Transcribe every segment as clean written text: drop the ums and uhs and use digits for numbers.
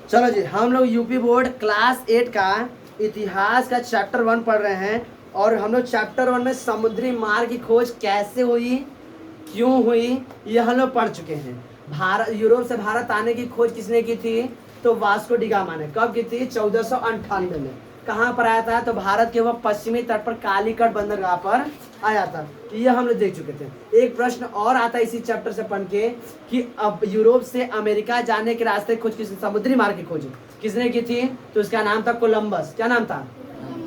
चलो जी, हम लोग यूपी बोर्ड क्लास 8 का इतिहास का चैप्टर 1 पढ़ रहे हैं। और हम लोग चैप्टर 1 में समुद्री मार्ग की खोज कैसे हुई, क्यों हुई, ये हम लोग पढ़ चुके हैं। भारत, यूरोप से भारत आने की खोज किसने की थी? तो वास्को डी गामा ने। कब की थी? 1498 में। कहाँ पर आया था? तो भारत के वह पश्चिमी तट पर कालीकट बंदरगाह पर आया था। ये हम लोग देख चुके थे। एक प्रश्न और आता है इसी चैप्टर से पढ़ के कि अब यूरोप से अमेरिका जाने के रास्ते खोज किसने, समुद्री मार्ग की खोज किसने की थी? तो उसका नाम था कोलंबस। क्या नाम था?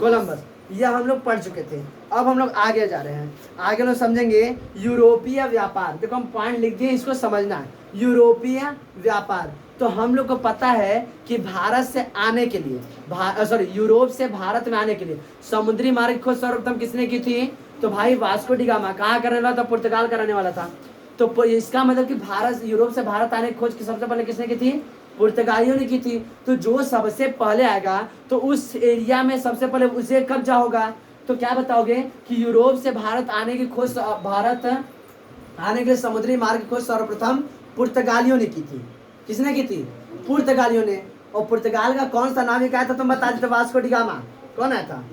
कोलंबस। यह हम लोग पढ़ चुके थे। अब हम लोग आगे जा रहे हैं। आगे लोग समझेंगे यूरोपीय व्यापार। देखो हम पॉइंट लिख दिए, इसको समझना है। यूरोपीय व्यापार, तो हम लोग को पता है कि भारत से आने के लिए, यूरोप से भारत में आने के लिए समुद्री मार्ग की खोज सर्वप्रथम किसने की थी? तो भाई वास्को डी गामा। कहाँ करने वाला था? पुर्तगाल कराने वाला था। तो इसका मतलब कि भारत, यूरोप से भारत आने की खोज की सबसे पहले किसने की थी? पुर्तगालियों ने की थी। तो जो सबसे पहले आएगा तो उस एरिया में सबसे पहले उसे कब्जा होगा। तो क्या बताओगे कि यूरोप से भारत आने की खोज, भारत आने के लिए समुद्री मार्ग की खोज सर्वप्रथम पुर्तगालियों ने की थी। किसने की थी? पुर्तगालियों ने। और पुर्तगाल का कौन सा नाम क्या था? तुम बता देते। Vasco D gamma. कौन आया था?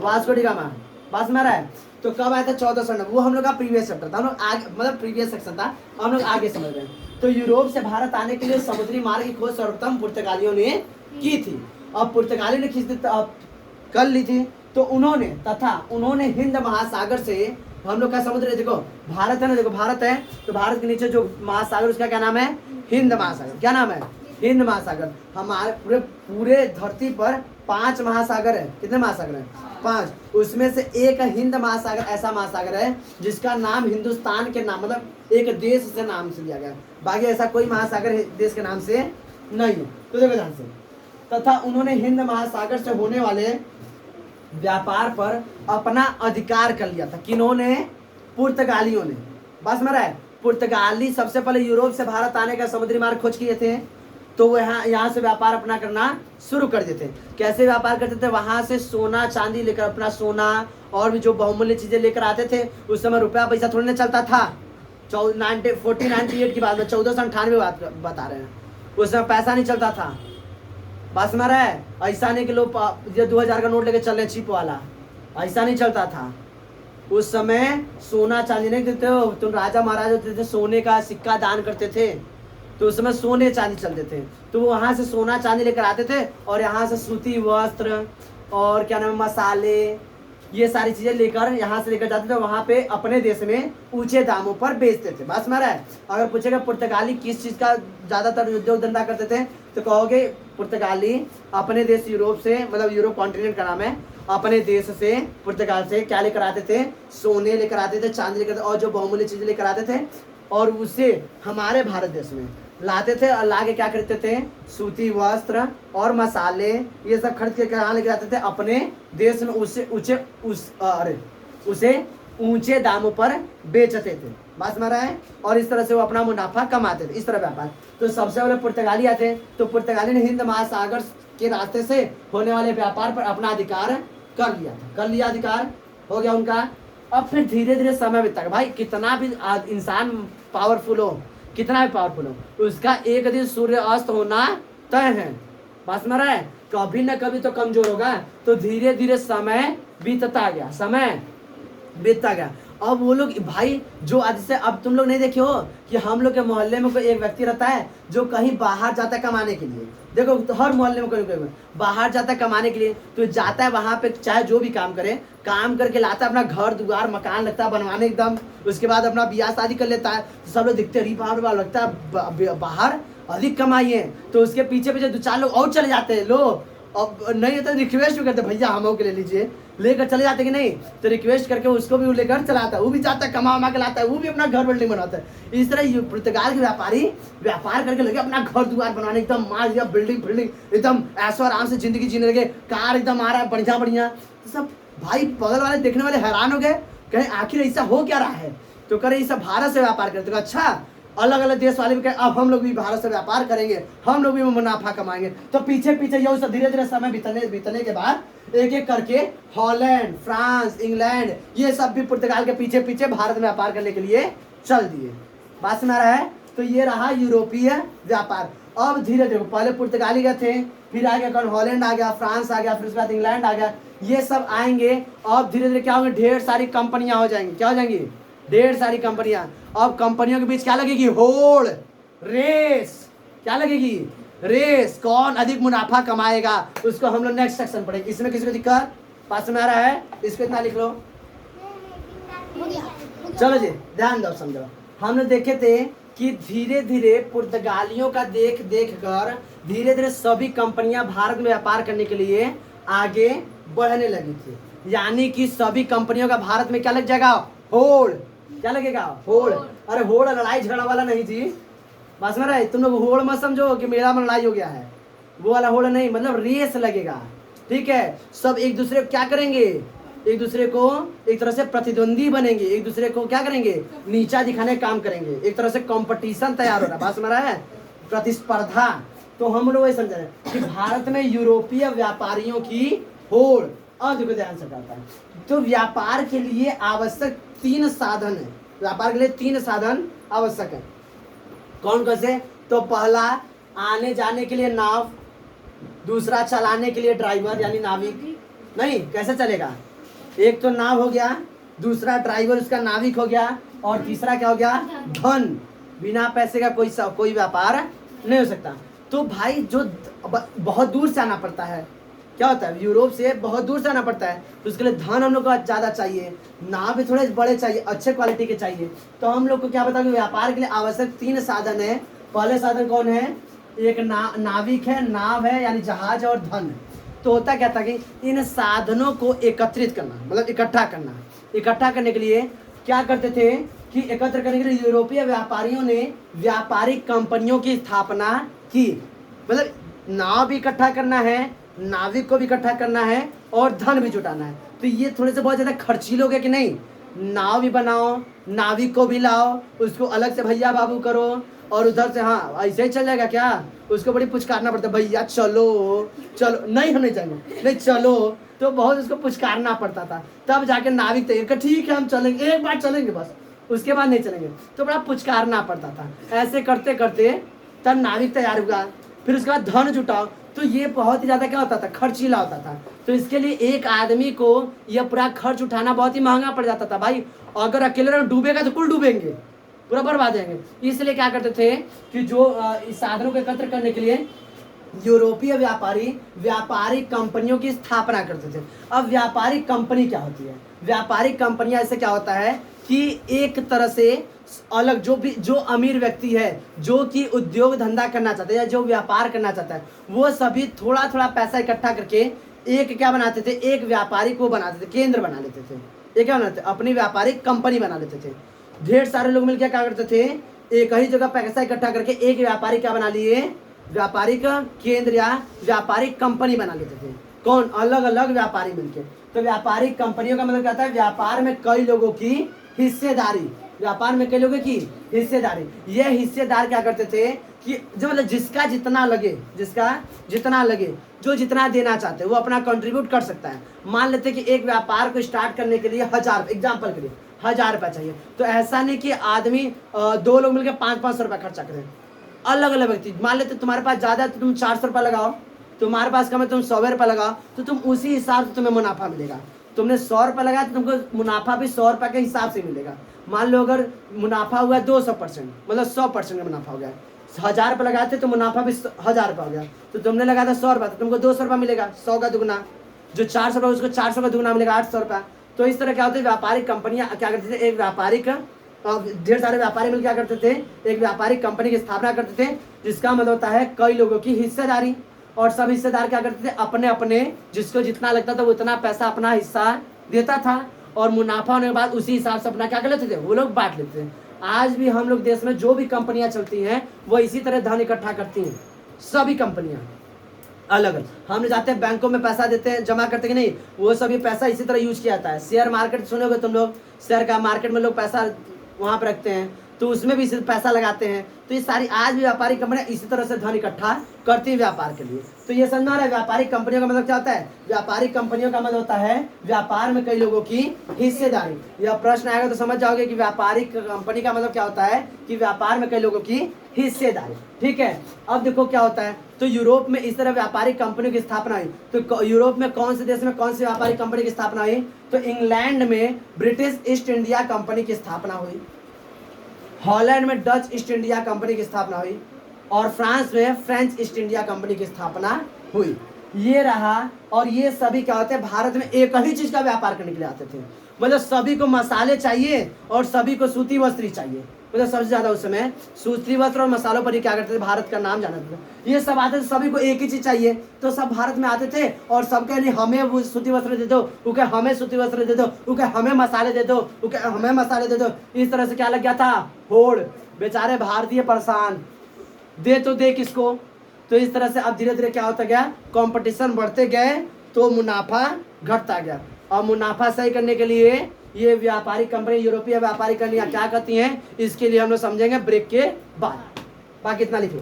Vasco D gamma. पास में आ रहा है। तो कब आया था? 1400। वो हम लोग का प्रीवियस चैप्टर था, हम लोग आगे, मतलब प्रीवियस सेक्शन था, हम लोग आगे समझ रहे हैं। तो यूरोप से भारत आने के लिए समुद्री मार्ग की खोज सर्वप्रथम पुर्तगालियों ने की थी। और पुर्तगाली ने किस कर ली थी? तो उन्होंने हिंद महासागर से, हम लोग का समुद्र, देखो भारत है ना, देखो भारत है, तो भारत के नीचे जो महासागर उसका क्या नाम है? हिंद महासागर। क्या नाम है? हिंद महासागर। हमारे पूरे पूरे धरती पर 5 महासागर है। कितने महासागर है? 5। उसमें से एक हिंद महासागर ऐसा महासागर है जिसका नाम हिंदुस्तान के नाम, मतलब एक देश से नाम से लिया गया। बाकी ऐसा कोई महासागर देश के नाम से नहीं है। तो देखो ध्यान से। तथा उन्होंने हिंद महासागर से होने वाले व्यापार पर अपना अधिकार कर लिया था। किन्होंने? पुर्तगालियों ने। बस में रहा है। पुर्तगाली सबसे पहले यूरोप से भारत आने का समुद्री मार्ग खोज किए थे। तो वो यहाँ से व्यापार अपना करना शुरू कर देते। कैसे व्यापार करते थे? वहां से सोना चांदी लेकर, अपना सोना और भी जो बहुमूल्य चीजें लेकर आते थे। उस समय रुपया पैसा थोड़ी ना चलता था। 1498 की बात में, 1498 बात बता रहे हैं। उस समय पैसा नहीं चलता था। बस में रहा है। ऐसा नहीं कि लोग 2000 का नोट लेके चल रहे चीप वाला, ऐसा नहीं चलता था। उस समय सोना चांदी नहीं देते हो तुम। राजा महाराजा होते थे, सोने का सिक्का दान करते थे। तो उस समय सोने चांदी चलते थे। तो वो वहां से सोना चांदी लेकर आते थे और यहाँ से सूती वस्त्र और क्या नाम है, मसाले, ये सारी चीजें लेकर यहाँ से लेकर जाते थे। वहां पे अपने देश में ऊंचे दामों पर बेचते थे। बस में रहा है। अगर पूछेगा पुर्तगाली किस चीज का ज्यादातर उद्योग धंधा करते थे, तो कहोगे पुर्तगाली अपने देश यूरोप से, मतलब यूरोप कॉन्टिनेंट का नाम है, अपने देश से, पुर्तगाल से क्या लेकर आते थे? सोने लेकर आते थे, चांदी लेकर, और जो बहुमूल्य चीजें लेकर आते थे, और उसे हमारे भारत देश में लाते थे। और लाके क्या करते थे? सूती वस्त्र और मसाले ये सब खरीद के कहाँ लेके जाते थे? अपने देश में उसे ऊंचे दामों पर बेचते थे। बात समझ रहा है। और इस तरह से वो अपना मुनाफा कमाते थे। इस तरह व्यापार। तो सबसे पहले पुर्तगाली आते। तो पुर्तगाली ने हिंद महासागर के रास्ते से होने वाले व्यापार पर अपना अधिकार कर लिया था। कर लिया, अधिकार हो गया उनका। अब फिर धीरे धीरे समय बीतता है। भाई कितना भी इंसान पावरफुल हो, कितना भी पावरफुल हो, उसका एक दिन सूर्य अस्त होना तय है। बस में रहा है। कभी न कभी तो कमजोर होगा। तो धीरे धीरे समय बीतता गया, समय बीतता गया। अब वो लोग भाई जो आज से, अब तुम लोग नहीं देखे हो कि हम लोग के मोहल्ले में कोई एक व्यक्ति रहता है जो कहीं बाहर जाता है कमाने के लिए। देखो तो हर मोहल्ले में कोई कोई बाहर जाता है कमाने के लिए। तो जाता है वहां पे, चाहे जो भी काम करे, काम करके लाता है, अपना घर दुआर मकान लगता है बनवाने एकदम। उसके बाद अपना ब्याह शादी कर लेता है। तो सब लोग दिखते हैं, बाहर लगता है बाहर अधिक कमाई है। तो उसके पीछे पीछे 2-4 लोग और चले जाते हैं। लो अब नहीं होता रिक्वेस्ट भी करते, भैया हम के ले लीजिए, लेकर चले जाते कि नहीं। तो रिक्वेस्ट करके उसको भी लेकर चलाता है। वो भी जाता है, कमा के लाता है, वो भी अपना घर बिल्डिंग बनाता है। इस तरह पुर्तगाल के व्यापारी व्यापार करके लगे अपना घर दुआर बनाने, एकदम मार दिया, बिल्डिंग एकदम ऐसो आराम से जिंदगी जीने लगे। कार एकदम आ रहा है बढ़िया बढ़िया। तो सब भाई बगल वाले देखने वाले हैरान हो गए, कहीं आखिर ऐसा हो क्या रहा है। तो करे ये सब भारत से व्यापार करते। तो अच्छा, अलग अलग देश वाले भी कहे अब हम लोग भी भारत से व्यापार करेंगे, हम लोग भी मुनाफा कमाएंगे। तो पीछे पीछे ये सब धीरे धीरे समय बीतने के बाद एक एक करके हॉलैंड, फ्रांस, इंग्लैंड, ये सब भी पुर्तगाल के पीछे पीछे भारत में व्यापार करने के लिए चल दिए। बात सुना रहा है। तो ये रहा यूरोपीय व्यापार। अब धीरे धीरे पहले पुर्तगाली गए थे, फिर आ गया कौन, हॉलैंड आ गया, फ्रांस आ गया, फिर उसके बाद इंग्लैंड आ गया, ये सब आएंगे। अब धीरे धीरे क्या होंगे, ढेर सारी कंपनियां हो जाएंगी। क्या हो जाएंगी, ढेर सारी कंपनियां। अब कंपनियों के बीच क्या लगेगी, होड़, रेस। क्या लगेगी, रेस, कौन अधिक मुनाफा कमाएगा, उसको हम लोग नेक्स्ट सेक्शन पढ़ेंगे। इसमें किसी को दिक्कत, पास में आ रहा है, इसको इतना लिख लो। चलो जी ध्यान दो, समझो। हमने देखे थे कि धीरे धीरे पुर्तगालियों का देख देख कर धीरे धीरे सभी कंपनियां भारत में व्यापार करने के लिए आगे बढ़ने लगी थी। यानी कि सभी कंपनियों का भारत में क्या लग जाएगा, होड़। क्या लगेगा, होड़। अरे होड़ लड़ाई झगड़ा वाला नहीं जी, बस में रहे, तुम लोग होड़ मत समझो कि मेरा में लड़ाई हो गया है, वो वाला होड़ नहीं, मतलब रेस लगेगा। ठीक है, सब एक दूसरे को क्या करेंगे, एक दूसरे को एक तरह से प्रतिद्वंदी बनेंगे, एक दूसरे को क्या करेंगे, नीचा दिखाने का काम करेंगे, एक तरह से कंपटीशन तैयार हो रहा है। बात समझ रहा है, प्रतिस्पर्धा। तो हम लोग ये समझ रहे हैं कि भारत में यूरोपीय व्यापारियों की होड़। अब देखो ध्यान से करता है, तो व्यापार के लिए आवश्यक 3 साधन है, व्यापार के लिए 3 साधन आवश्यक है। कौन कौन से, तो पहला आने जाने के लिए नाव, दूसरा चलाने के लिए ड्राइवर यानी नाविक। नहीं, कैसे चलेगा, एक तो नाव हो गया, दूसरा ड्राइवर उसका नाविक हो गया, और तीसरा क्या हो गया, धन। बिना पैसे का कोई व्यापार नहीं हो सकता। तो भाई जो बहुत दूर से आना पड़ता है, क्या होता है, यूरोप से बहुत दूर से आना पड़ता है, तो उसके लिए धन हम लोग को ज़्यादा चाहिए, नाव भी थोड़े बड़े चाहिए, अच्छे क्वालिटी के चाहिए। तो हम लोग को क्या बताओगे, व्यापार के लिए आवश्यक 3 साधन है। पहले साधन कौन है, एक नाविक है, नाव है यानी जहाज, और धन। तो होता क्या था कि इन साधनों को एकत्रित करना, मतलब इकट्ठा करना। इकट्ठा करने के लिए क्या करते थे कि एकत्र करने के लिए यूरोपीय व्यापारियों ने व्यापारिक कंपनियों की स्थापना की। मतलब नाव भी इकट्ठा करना है, नाविक को भी इकट्ठा करना है, और धन भी जुटाना है। तो ये थोड़े से बहुत ज़्यादा खर्चीले हो गए कि नहीं, नाव भी बनाओ, नाविक को भी लाओ, उसको अलग से भैया बाबू करो, और उधर से हाँ ऐसे ही चल जाएगा क्या, उसको बड़ी पुचकारना पड़ता है, भैया चलो चलो, नहीं हम नहीं जाएंगे, नहीं चलो, तो बहुत उसको पुचकारना पड़ता था, तब जाके नाविक तैयार, ठीक है हम चलेंगे, एक बार चलेंगे बस, उसके बाद नहीं चलेंगे, तो बड़ा पुचकारना पड़ता था। ऐसे करते करते तब नाविक तैयार हुआ, फिर उसके बाद धन जुटाओ, तो ये बहुत ही ज़्यादा क्या होता था, खर्चीला होता था। तो इसके लिए एक आदमी को यह पूरा खर्च उठाना बहुत ही महंगा पड़ जाता था। भाई अगर अकेले डूबेगा तो कुल डूबेंगे, पूरा बर्बाद जाएंगे। इसलिए क्या करते थे कि जो इस साधनों को एकत्र करने के लिए यूरोपीय व्यापारी व्यापारिक कंपनियों की स्थापना करते थे। अब व्यापारिक कंपनी क्या होती है, व्यापारिक कंपनियां ऐसे क्या होता है कि एक तरह से अलग जो अमीर व्यक्ति है, जो कि उद्योग धंधा करना चाहता है या जो व्यापार करना चाहता है, वो सभी थोड़ा थोड़ा पैसा इकट्ठा करके एक क्या बनाते थे, एक व्यापारिक वो बनाते थे, केंद्र बना लेते थे। एक क्या बनाते थे, अपनी व्यापारिक कंपनी बना लेते थे। ढेर सारे लोग मिलकर क्या करते थे, एक ही जगह पैसा इकट्ठा करके एक व्यापारी क्या बना लिए, व्यापारिक केंद्र या व्यापारिक कंपनी बना लेते थे। कौन, अलग अलग व्यापारी मिलके। तो व्यापारिक कंपनियों का मतलब क्या होता है, व्यापार में कई लोगों की हिस्सेदारी, व्यापार में कई लोगों की हिस्सेदारी। ये हिस्सेदार क्या करते थे कि जो मतलब जिसका जितना लगे, जो जितना देना चाहते हैं वो अपना कंट्रीब्यूट कर सकता है। मान लेते कि एक व्यापार को स्टार्ट करने के लिए 1000, एग्जाम्पल के लिए 1000 रुपया चाहिए, तो ऐसा नहीं कि आदमी 2 लोग मिलकर 500 रुपया खर्चा करें। अलग अलग व्यक्ति, मान लेते तुम्हारे पास ज़्यादा है तो तुम 400 रुपया लगाओ, तुम्हारे पास कम है तुम 100 रुपया लगाओ, तो तुम उसी हिसाब से तुम्हें मुनाफा मिलेगा। तुमने 100 रुपया लगाया तो तुमको मुनाफा भी 100 रुपये के हिसाब से मिलेगा। मान लो अगर मुनाफा हुआ 200%, मतलब 100% का मुनाफा हो गया, 1000 रुपये लगाए थे तो मुनाफा भी 1000 रुपया हो गया, तो तुमने लगाया था 100 रुपया, तो तुमको 200 रुपया मिलेगा, 100 का दुगुना। जो 400 रुपया उसको 400 का दुगुना मिलेगा, 800 रुपया। तो इस तरह क्या होता है, व्यापारिक कंपनियां क्या करते थे, एक व्यापारिक ढेर सारे व्यापारी मिल क्या करते थे, एक व्यापारिक कंपनी की स्थापना करते थे, जिसका मतलब होता है कई लोगों की हिस्सेदारी। और सब हिस्सेदार क्या करते थे, अपने अपने जिसको जितना लगता था वो उतना पैसा अपना हिस्सा देता था, और मुनाफा होने के बाद उसी हिसाब से अपना क्या कर लेते थे, वो लोग बांट लेते थे। आज भी हम लोग देश में जो भी कंपनियां चलती हैं वो इसी तरह धन इकट्ठा करती हैं, सभी कंपनियां अलग अलग। हम जाते हैं बैंकों में पैसा देते हैं, जमा करते कि नहीं, वो सभी पैसा इसी तरह यूज किया जाता है। शेयर मार्केट सुनोगे तुम लोग, शेयर का मार्केट में लोग पैसा वहाँ पर रखते हैं, तो उसमें भी पैसा लगाते हैं। तो ये सारी आज भी व्यापारिक कंपनियां इसी तरह से धन इकट्ठा करती है व्यापार के लिए। तो ये समझना रहा है व्यापारिक कंपनियों का मतलब क्या होता है? व्यापारिक कंपनियों का मतलब होता है व्यापार में कई लोगों की हिस्सेदारी। यह प्रश्न आएगा तो समझ जाओगे कि व्यापारिक कंपनी का मतलब क्या होता है कि व्यापार में कई लोगों की हिस्सेदारी। ठीक है, अब देखो क्या होता है। तो यूरोप में इस तरह व्यापारिक कंपनियों की स्थापना हुई। तो यूरोप में कौन से देश में कौन सी व्यापारिक कंपनी की स्थापना हुई? तो इंग्लैंड में ब्रिटिश ईस्ट इंडिया कंपनी की स्थापना हुई, हॉलैंड में डच ईस्ट इंडिया कंपनी की स्थापना हुई, और फ्रांस में फ्रेंच ईस्ट इंडिया कंपनी की स्थापना हुई। ये रहा। और ये सभी क्या होते हैं? भारत में एक ही चीज का व्यापार करने के लिए आते थे। मतलब सभी को मसाले चाहिए और सभी को सूती वस्त्र चाहिए। मतलब सबसे ज्यादा उस समय सूती वस्त्र और मसालों पर ही क्या करते थे? भारत का नाम जाना था। ये सब आते थे, सभी को एक ही चीज चाहिए, तो सब भारत में आते थे और सब कह नहीं हमें वो सूती वस्त्र दे दो, वो कहे हमें सूती वस्त्र दे दो, वो कहे हमें मसाले दे दो, वो कहे हमें मसाले दे दो। इस तरह से क्या लग गया था? होड़। बेचारे भारतीय परेशान, दे तो दे किसको। तो इस तरह से अब धीरे धीरे क्या होता गया? कंपटीशन बढ़ते गए तो मुनाफा घटता गया। और मुनाफा सही करने के लिए ये व्यापारिक कंपनी, यूरोपीय व्यापारिक कंपनियां क्या करती हैं, इसके लिए हम लोग समझेंगे ब्रेक के बाद। बाकी इतना लिख लो।